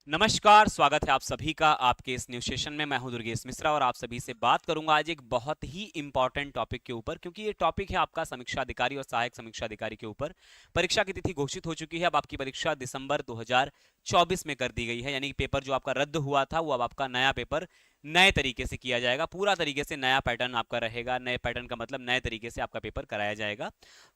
नमस्कार, स्वागत है आप सभी का आपके इस न्यूज सेशन में। मैं हूं दुर्गेश मिश्रा और आप सभी से बात करूंगा आज एक बहुत ही इंपॉर्टेंट टॉपिक के ऊपर, क्योंकि ये टॉपिक है आपका समीक्षा अधिकारी और सहायक समीक्षा अधिकारी के ऊपर। परीक्षा की तिथि घोषित हो चुकी है। अब आपकी परीक्षा दिसंबर 2024 में कर दी गई है, यानी कि पेपर जो आपका रद्द हुआ था वो अब आपका नया पेपर नए तरीके से किया जाएगा। पूरा तरीके से नया पैटर्न आपका रहेगा। नए पैटर्न का मतलब नए तरीके से आपका पेपर कराया जाएगा।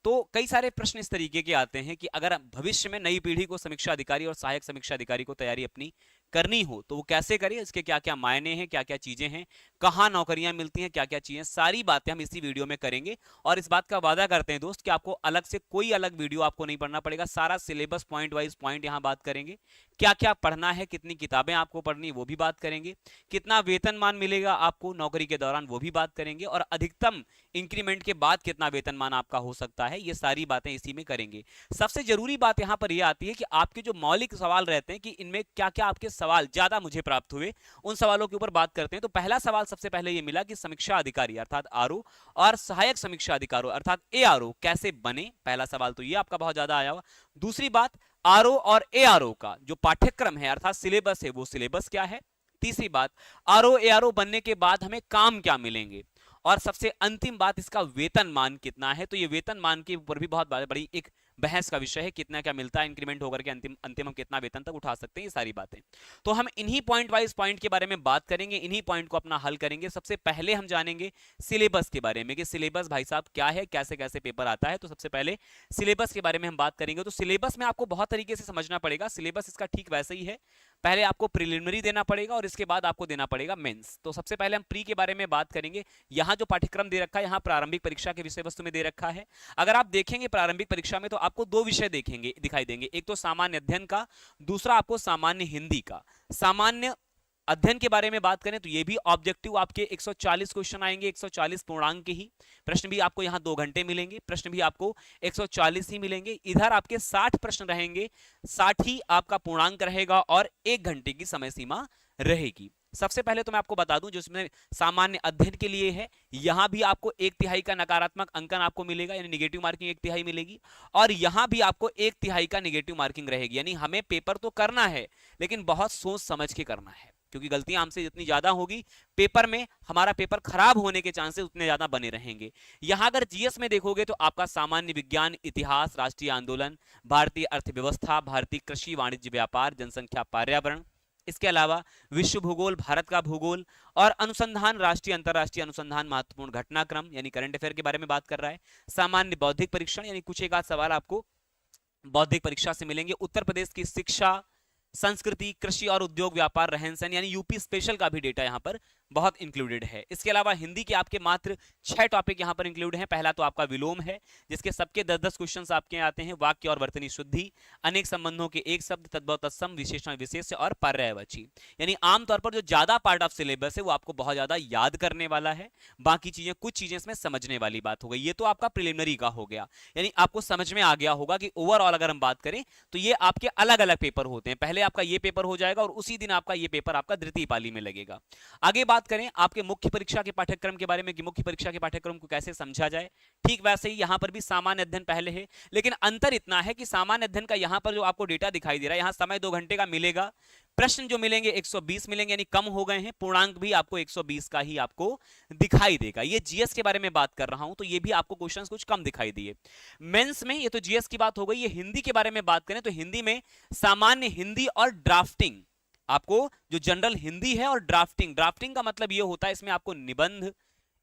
तो कई सारे प्रश्न इस तरीके के आते हैं कि अगर भविष्य में नई पीढ़ी को समीक्षा अधिकारी और सहायक समीक्षा अधिकारी को तैयारी अपनी करनी हो तो वो कैसे करे, इसके क्या क्या मायने हैं, क्या क्या चीजें हैं, कहाँ नौकरियां मिलती हैं, क्या क्या चीजें, सारी बातें हम इसी वीडियो में करेंगे। और इस बात का वादा करते हैं दोस्त कि आपको अलग से कोई अलग वीडियो आपको नहीं पढ़ना पड़ेगा। सारा सिलेबस पॉइंट वाइज पॉइंट यहाँ बात करेंगे। क्या क्या पढ़ना है, कितनी किताबें आपको पढ़नी वो भी बात करेंगे। कितना वेतनमान मिलेगा आपको नौकरी के दौरान वो भी बात करेंगे। और अधिकतम इंक्रीमेंट के बाद कितना वेतनमान आपका हो सकता है, ये सारी बातें इसी में करेंगे। सबसे जरूरी बात यहां पर यह आती है कि आपके जो मौलिक सवाल रहते हैं कि इनमें क्या क्या आपके सवाल ज्यादा मुझे प्राप्त हुए, उन सवालों के ऊपर बात करते हैं। तो पहला सवाल सबसे पहले ये मिला कि समीक्षा अधिकारी अर्थात आरओ और सहायक समीक्षा अधिकारी अर्थात एआरओ कैसे बने। पहला सवाल तो ये आपका बहुत ज्यादा आया हुआ। दूसरी बात, आरओ और एआरओ का जो पाठ्यक्रम है अर्थात सिलेबस है वो सिलेबस क्या है। तीसरी बात, आरओ एआरओ बनने के बाद हमें काम क्या मिलेंगे। और सबसे अंतिम बात, इसका वेतनमान कितना है। तो ये वेतनमान के ऊपर भी बहुत बड़ी एक बहस का विषय है, कितना क्या मिलता है इंक्रीमेंट होकर के, अंतिम अंतिम हम कितना वेतन तक उठा सकते हैं, ये सारी बातें। तो हम इन्हीं पॉइंट वाइज पॉइंट के बारे में बात करेंगे, इन्हीं पॉइंट को अपना हल करेंगे। सबसे पहले हम जानेंगे सिलेबस के बारे में कि सिलेबस भाई साहब क्या है, कैसे कैसे पेपर आता है। तो सबसे पहले सिलेबस के बारे में हम बात करेंगे। तो सिलेबस में आपको बहुत तरीके से समझना पड़ेगा। सिलेबस इसका ठीक वैसे ही है, पहले आपको प्रिलिमिनरी देना पड़ेगा और इसके बाद आपको देना पड़ेगा मेंस। तो सबसे पहले हम प्री के बारे में बात करेंगे। यहाँ जो पाठ्यक्रम दे रखा है, यहाँ प्रारंभिक परीक्षा के विषय वस्तु में दे रखा है। अगर आप देखेंगे प्रारंभिक परीक्षा में तो आपको दो विषय देखेंगे दिखाई देंगे, एक तो सामान्य अध्ययन का, दूसरा आपको सामान्य हिंदी का। सामान्य अध्ययन के बारे में बात करें तो ये भी ऑब्जेक्टिव आपके 140 क्वेश्चन आएंगे, 140 पूर्णांक के ही प्रश्न भी आपको यहाँ 2 घंटे मिलेंगे, प्रश्न भी आपको 140 ही मिलेंगे। इधर आपके 60 प्रश्न रहेंगे, 60 ही आपका पूर्णांक रहेगा और 1 घंटे की समय सीमा रहेगी। सबसे पहले तो मैं आपको बता दूं, जिसमें सामान्य अध्ययन के लिए है, यहां भी आपको 1/3 का नकारात्मक अंकन आपको मिलेगा, यानी निगेटिव मार्किंग 1/3 मिलेगी। और यहां भी आपको 1/3 का निगेटिव मार्किंग रहेगी। यानी हमें पेपर तो करना है लेकिन बहुत सोच समझ के करना है, क्योंकि गलतियां हमसे जितनी ज्यादा होगी पेपर में हमारा पेपर खराब होने के चांसेस उतने ज्यादा बने रहेंगे। यहां अगर जीएस में देखोगे तो आपका सामान्य विज्ञान, इतिहास, राष्ट्रीय आंदोलन, भारतीय अर्थव्यवस्था, भारतीय कृषि वाणिज्य व्यापार, जनसंख्या, पर्यावरण, इसके अलावा विश्व भूगोल, भारत का भूगोल और अनुसंधान, राष्ट्रीय अंतरराष्ट्रीय अनुसंधान, महत्वपूर्ण घटनाक्रम यानी करंट अफेयर के बारे में बात कर रहा है। सामान्य बौद्धिक परीक्षण यानी कुछ एक आध सवाल आपको बौद्धिक परीक्षा से मिलेंगे। उत्तर प्रदेश की शिक्षा, संस्कृति, कृषि और उद्योग, व्यापार, रहन सहन यानी यूपी स्पेशल का भी डेटा यहां पर बहुत इंक्लूडेड है। इसके अलावा हिंदी के आपके मात्र 6 टॉपिक यहां पर इंक्लूड हैं। पहला तो आपका विलोम है, जिसके सबके 10-10 क्वेश्चंस आपके आते हैं। वाक्य और वर्तनी शुद्धि, अनेक संबंधों के एक शब्द, तद्भव तत्सम, विशेषण विशेष्य और पर्यायवाची। यानी आमतौर पर जो ज्यादा पार्ट ऑफ सिलेबस है वो आपको बहुत ज्यादा याद करने वाला है, बाकी चीजें कुछ चीजें इसमें समझने वाली बात हो गई। ये तो आपका प्रिलिमिनरी का हो गया, यानी आपको समझ में आ गया होगा कि ओवरऑल अगर हम बात करें तो ये आपके अलग अलग पेपर होते हैं। पहले आपका ये पेपर हो जाएगा और उसी दिन आपका ये पेपर आपका द्वितीय पाली में लगेगा। आगे बात करें आपके मुख्य परीक्षा के पाठ्यक्रम के बारे में कि मुख्य परीक्षा के पाठ्यक्रम को कैसे समझा जाए, ठीक वैसे ही यहां पर भी सामान्य अध्ययन पहले है, लेकिन अंतर इतना है कि सामान्य अध्ययन का यहां पर जो आपको डेटा दिखाई दे रहा है, यहां समय 2 घंटे का मिलेगा, प्रश्न जो मिलेंगे 120 मिलेंगे, यानी कम हो गए हैं। पूर्णांक भी आपको 120 का ही आपको दिखाई देगा। ये जीएस के बारे में बात कर रहा हूं तो ये भी आपको क्वेश्चंस कुछ कम दिखाई दिए। मेंस में ये तो जीएस की बात हो गई। ये हिंदी के बारे में बात करें तो हिंदी में सामान्य हिंदी और ड्राफ्टिंग, आपको जो जनरल हिंदी है और ड्राफ्टिंग, ड्राफ्टिंग का मतलब ये होता है इसमें आपको निबंध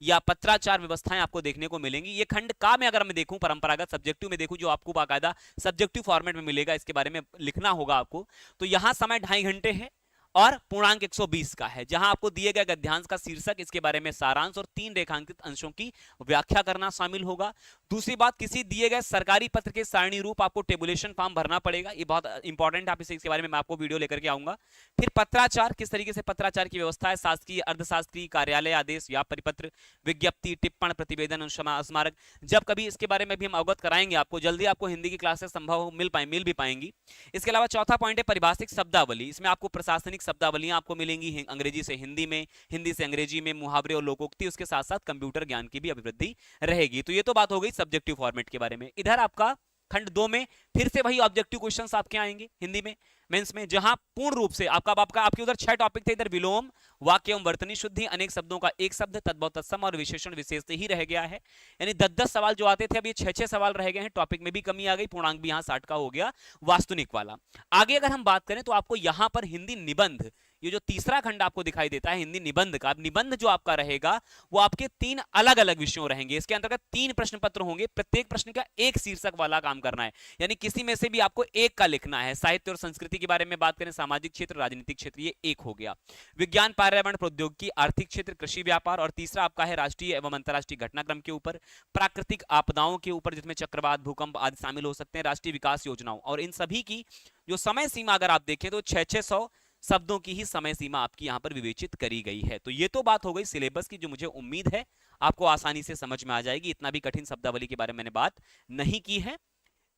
या पत्राचार व्यवस्थाएं आपको देखने को मिलेंगी। ये खंड का में अगर मैं देखूं, परंपरागत सब्जेक्टिव में देखूं, जो आपको बाकायदा सब्जेक्टिव फॉर्मेट में मिलेगा, इसके बारे में लिखना होगा आपको, तो यहां समय 2.5 घंटे है और पूर्णांक 120 का है, जहां आपको दिए गए गद्यांश का शीर्षक, इसके बारे में सारांश और 3 रेखांकित अंशों की व्याख्या करना शामिल होगा। दूसरी बात, किसी दिए गए सरकारी पत्र के सारणी रूप आपको टेबुलेशन फॉर्म भरना पड़ेगा, ये बहुत इंपॉर्टेंट है, इसके बारे में मैं आपको वीडियो लेकर के आऊंगा। फिर पत्राचार, किस तरीके से पत्राचार की व्यवस्था है, शासकीय, अर्धशासकीय, कार्यालय आदेश या परिपत्र, विज्ञप्ति, टिप्पण, प्रतिवेदन, स्मारक, जब कभी इसके बारे में भी हम अवगत कराएंगे आपको, जल्दी आपको हिंदी की क्लासेस संभव मिल भी पाएंगी। इसके अलावा चौथा पॉइंट है परिभाषिक शब्दावली, इसमें आपको प्रशासनिक शब्दावलियां आपको मिलेंगी अंग्रेजी से हिंदी में, हिंदी से अंग्रेजी में, मुहावरे और लोकोक्ति, उसके साथ साथ कंप्यूटर ज्ञान की भी अभिवृद्धि रहेगी। तो ये तो बात हो गई सब्जेक्टिव फॉर्मेट के बारे में। इधर आपका खंड 2 में फिर से वही ऑब्जेक्टिव क्वेश्चंस आपके आएंगे हिंदी में। मेंस में, जहां पूर्ण रूप से आपके उधर 6 टॉपिक थे, इधर विलोम, वाक्य एवं वर्तनी शुद्धि, अनेक शब्दों का एक शब्द, तद्भव तत्सम और विशेषण विशेष ही रह गया है। यानी 10-10 सवाल जो आते थे अब ये 6-6 सवाल रह गए हैं। टॉपिक में भी कमी आ गई, पूर्णांक भी यहाँ 60 का हो गया वास्तुनिक वाला। आगे अगर हम बात करें तो आपको यहां पर हिंदी निबंध, ये जो तीसरा खंड आपको दिखाई देता है हिंदी निबंध का, निबंध जो आपका रहेगा वो आपके 3 अलग अलग विषयों रहेंगे। इसके अंतर्गत 3 प्रश्न पत्र होंगे, प्रत्येक प्रश्न का एक शीर्षक वाला काम करना है, यानी किसी में से भी आपको एक का लिखना है। साहित्य और संस्कृति के बारे में बात करें, सामाजिक क्षेत्र, राजनीतिक क्षेत्र, ये एक हो गया। विज्ञान, पर्यावरण, प्रौद्योगिकी, आर्थिक क्षेत्र, कृषि, व्यापार, और तीसरा आपका है राष्ट्रीय एवं अंतरराष्ट्रीय घटनाक्रम के ऊपर, प्राकृतिक आपदाओं के ऊपर जिसमें चक्रवात, भूकंप आदि शामिल हो सकते हैं, राष्ट्रीय विकास योजनाओं, और इन सभी की जो समय सीमा अगर आप देखें तो 600 शब्दों की ही समय सीमा आपकी यहां पर विवेचित करी गई है। तो ये तो बात हो गई सिलेबस की, जो मुझे उम्मीद है आपको आसानी से समझ में आ जाएगी। इतना भी कठिन शब्दावली के बारे में मैंने बात नहीं की है।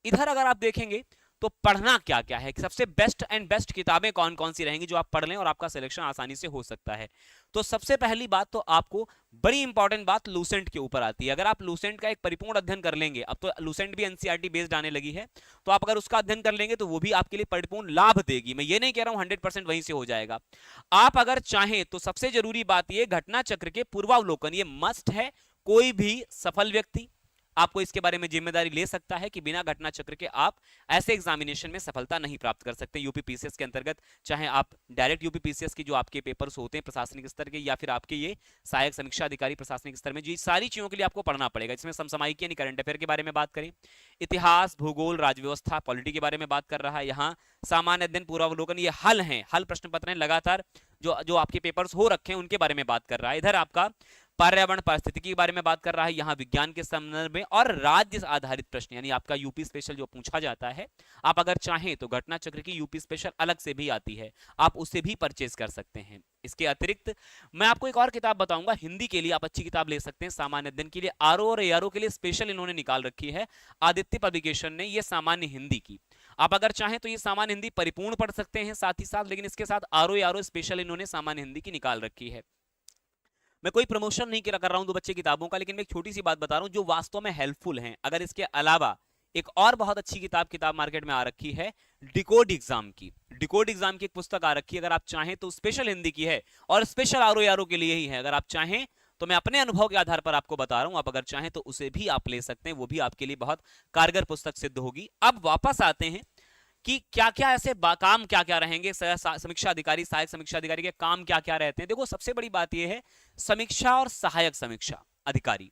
इधर अगर आप देखेंगे तो पढ़ना क्या क्या है, सबसे बेस्ट किताबें कौन कौन सी रहेंगी जो आप पढ़ लें और आपका सिलेक्शन आसानी से हो सकता है। तो सबसे पहली बात तो आपको बड़ी इंपॉर्टेंट बात लूसेंट के ऊपर आती है। अगर आप लूसेंट का एक परिपूर्ण अध्ययन कर लेंगे, अब तो लूसेंट भी एनसीईआरटी बेस्ड आने लगी है, तो आप अगर उसका अध्ययन कर लेंगे तो वो भी आपके लिए परिपूर्ण लाभ देगी। मैं ये नहीं कह रहा हूं 100% वहीं से हो जाएगा। आप अगर चाहें तो सबसे जरूरी बात ये घटना चक्र के पूर्वावलोकन, ये मस्ट है। कोई भी सफल व्यक्ति आपको इसके बारे में जिम्मेदारी ले सकता है कि बिना घटना चक्र के आप ऐसे एग्जामिनेशन में सफलता नहीं प्राप्त कर सकते। यूपीपीसीएस के अंतर्गत चाहे आप डायरेक्ट यूपीपीसीएस की जो आपके पेपर्स होते हैं प्रशासनिक स्तर के, या फिर आपके ये सहायक समीक्षा अधिकारी प्रशासनिक स्तर में, जी सारी चीजों के लिए आपको पढ़ना पड़ेगा। इसमें समसामयिक यानी करंट अफेयर के बारे में बात करें, इतिहास, भूगोल, राजव्यवस्था, पॉलिटी के बारे में बात कर रहा है। यहाँ सामान्य अध्ययन, पूर्वावलोकन, ये हल हैं, हल प्रश्न पत्र हैं लगातार जो आपके पेपर्स हो रखे हैं उनके बारे में बात कर रहा है। इधर आपका पर्यावरण पारिस्थितिकी के बारे में बात कर रहा है, यहाँ विज्ञान के संदर्भ में, और राज्य आधारित प्रश्न यानी आपका यूपी स्पेशल जो पूछा जाता है, आप अगर चाहें तो घटना चक्र की यूपी स्पेशल अलग से भी आती है, आप उसे भी परचेज कर सकते हैं। इसके अतिरिक्त मैं आपको एक और किताब बताऊंगा हिंदी के लिए, आप अच्छी किताब ले सकते हैं सामान्य अध्ययन के लिए, आरओ और एआरओ के लिए स्पेशल इन्होंने निकाल रखी है आदित्य पब्लिकेशन ने, ये सामान्य हिंदी की। आप अगर चाहें तो ये सामान्य हिंदी परिपूर्ण पढ़ सकते हैं साथ ही साथ, लेकिन इसके साथ आरओ स्पेशल इन्होंने सामान्य हिंदी की निकाल रखी है। मैं कोई प्रमोशन नहीं कर रहा हूं दो बच्चे किताबों का, लेकिन मैं एक छोटी सी बात बता रहा हूं जो वास्तव में हेल्पफुल है। अगर इसके अलावा एक और बहुत अच्छी किताब मार्केट में आ रखी है डिकोड एग्जाम की, डिकोड एग्जाम की एक पुस्तक आ रखी है, अगर आप चाहें तो स्पेशल हिंदी की है और स्पेशल आरओ के लिए ही है। अगर आप चाहें तो मैं अपने अनुभव के आधार पर आपको बता रहा हूं, आप अगर चाहें तो उसे भी आप ले सकते हैं, वो भी आपके लिए बहुत कारगर पुस्तक सिद्ध होगी। अब वापस आते हैं कि क्या क्या ऐसे काम क्या क्या रहेंगे, समीक्षा अधिकारी, सहायक समीक्षा अधिकारी के काम क्या क्या रहते हैं। देखो सबसे बड़ी बात यह है समीक्षा और सहायक समीक्षा अधिकारी,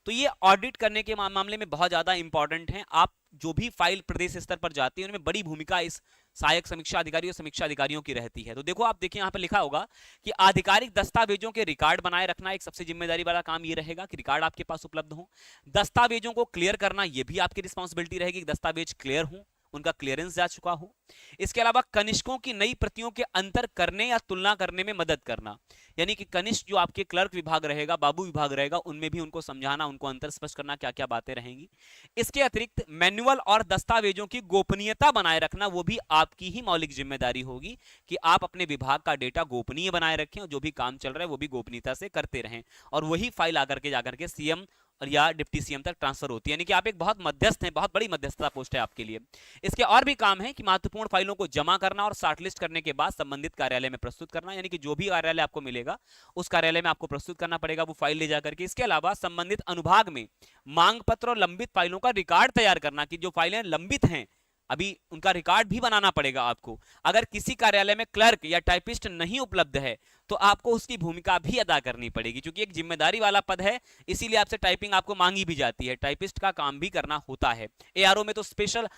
तो ये ऑडिट करने के मामले में बहुत ज्यादा इंपॉर्टेंट है। आप जो भी फाइल प्रदेश स्तर पर जाती है उनमें बड़ी भूमिका इस सहायक समीक्षा अधिकारी और समीक्षा अधिकारियों की रहती है। तो देखो आप देखिए यहाँ पर लिखा होगा कि आधिकारिक दस्तावेजों के रिकॉर्ड बनाए रखना एक सबसे जिम्मेदारी वाला काम ये रहेगा कि रिकॉर्ड आपके पास उपलब्ध हो। दस्तावेजों को क्लियर करना ये भी आपकी रिस्पॉन्सिबिलिटी रहेगी कि दस्तावेज क्लियर हो, उनका क्लियरेंस जा चुका हो। इसके अलावा कनिष्कों की नई प्रतियों के अंतर करने या तुलना करने में मदद करना, यानी कि कनिष्क जो आपके क्लर्क विभाग रहेगा, बाबू विभाग रहेगा, उनमें भी उनको समझाना, उनको अंतर स्पष्ट करना क्या क्या बातें रहेंगी। इसके अतिरिक्त मैनुअल और दस्तावेजों की गोपनीयता बनाए रखना वो भी आपकी ही मौलिक जिम्मेदारी होगी कि आप अपने विभाग का डेटा गोपनीय बनाए रखें और जो भी काम चल रहा है वो भी गोपनीयता से करते रहें, और वही फाइल आकर के जाकर के सीएम और या डिप्टी सीएम तक ट्रांसफर होती है, यानी कि आप एक बहुत मध्यस्थ हैं, बहुत बड़ी मध्यस्थता पोस्ट है आपके लिए। इसके और भी काम है कि महत्वपूर्ण फाइलों को जमा करना और शॉर्टलिस्ट करने के बाद संबंधित कार्यालय में प्रस्तुत करना, यानी कि जो भी कार्यालय आपको मिलेगा उस कार्यालय में आपको प्रस्तुत करना पड़ेगा वो फाइल ले जाकर के। इसके अलावा संबंधित अनुभाग में मांग पत्र और लंबित फाइलों का रिकॉर्ड तैयार करना, कि जो फाइलें लंबित हैं अभी उनका रिकॉर्ड भी बनाना पड़ेगा आपको। अगर किसी कार्यालय में क्लर्क या टाइपिस्ट नहीं उपलब्ध है तो आपको उसकी भूमिका भी अदा करनी पड़ेगी, क्योंकि एक जिम्मेदारी वाला पद है, इसीलिए आपसे टाइपिंग आपको मांगी भी जाती है, टाइपिस्ट का काम भी करना होता है। एआरओ में तो स्पेशल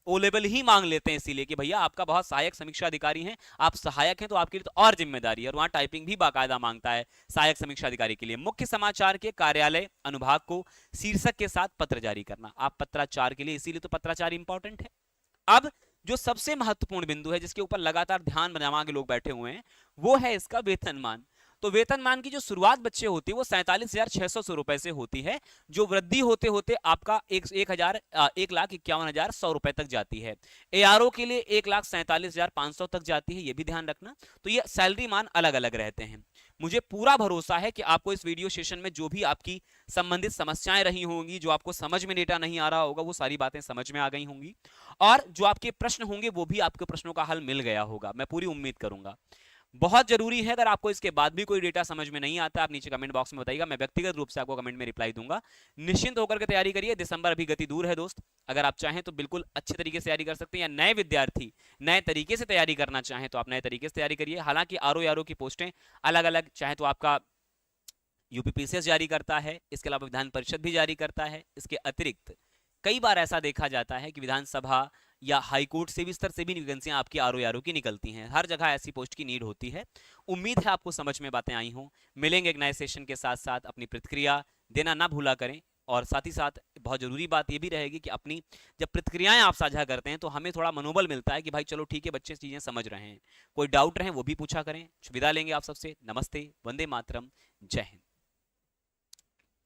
ओ लेवल ही मांग लेते हैं, इसीलिए कि भैया आपका बहुत सहायक समीक्षा अधिकारी हैं, आप सहायक हैं तो आपके लिए तो और जिम्मेदारी है, और वहां टाइपिंग भी बाकायदा मांगता है सहायक समीक्षा अधिकारी के लिए। मुख्य समाचार के कार्यालय अनुभाग को शीर्षक के साथ पत्र जारी करना, आप पत्राचार के लिए, इसीलिए तो पत्राचार इंपॉर्टेंट है। अब जो सबसे महत्वपूर्ण बिंदु है जिसके ऊपर लगातार ध्यान जमा के लोग बैठे हुए हैं वो है इसका वेतनमान। तो वेतनमान की जो शुरुआत बच्चे होती है वो 47,600 रुपए से होती है, जो वृद्धि होते होते आपका 1,51,100 रुपए तक जाती है। एआरओ के लिए 1,47,500 तक जाती है, ये भी ध्यान रखना। तो ये सैलरी मान अलग अलग रहते हैं। मुझे पूरा भरोसा है कि आपको इस वीडियो सेशन में जो भी आपकी संबंधित समस्याएं रही होंगी, जो आपको समझ में डेटा नहीं आ रहा होगा, वो सारी बातें समझ में आ गई होंगी और जो आपके प्रश्न होंगे वो भी आपके प्रश्नों का हल मिल गया होगा, मैं पूरी उम्मीद करूंगा। बहुत जरूरी है, अगर आपको इसके बाद भी कोई डेटा समझ में नहीं आता, आप नीचे कमेंट बॉक्स में बताइएगा, मैं व्यक्तिगत रूप से आपको कमेंट में रिप्लाई दूंगा। निश्चिंत होकर के तैयारी करिए, दिसंबर अभी गति दूर है दोस्त। अगर आप चाहें तो बिल्कुल अच्छे तरीके से तैयारी कर सकते हैं, या नए विद्यार्थी नए तरीके से तैयारी करना चाहें तो आप नए तरीके से तैयारी करिए। हालांकि आरओ की पोस्टें अलग अलग, चाहे तो आपका यूपीपीसीएस जारी करता है, इसके अलावा विधान परिषद भी जारी करता है। इसके अतिरिक्त कई बार ऐसा देखा जाता है कि विधानसभा या हाईकोर्ट से भी स्तर से भी वैकेंसियां आपकी आरओ की निकलती हैं। हर जगह ऐसी पोस्ट की नीड होती है। उम्मीद है आपको समझ में बातें आई हों। मिलेंगे एक नए सेशन के साथ साथ, अपनी प्रतिक्रिया देना ना भूला करें। और साथ ही साथ बहुत जरूरी बात यह भी रहेगी कि अपनी जब प्रतिक्रियाएं आप साझा करते हैं तो हमें थोड़ा मनोबल मिलता है कि भाई चलो ठीक है, बच्चे चीजें समझ रहे हैं। कोई डाउट रहे वो भी पूछा करें। विदा लेंगे आप सबसे। नमस्ते, वंदे मातरम, जय हिंद।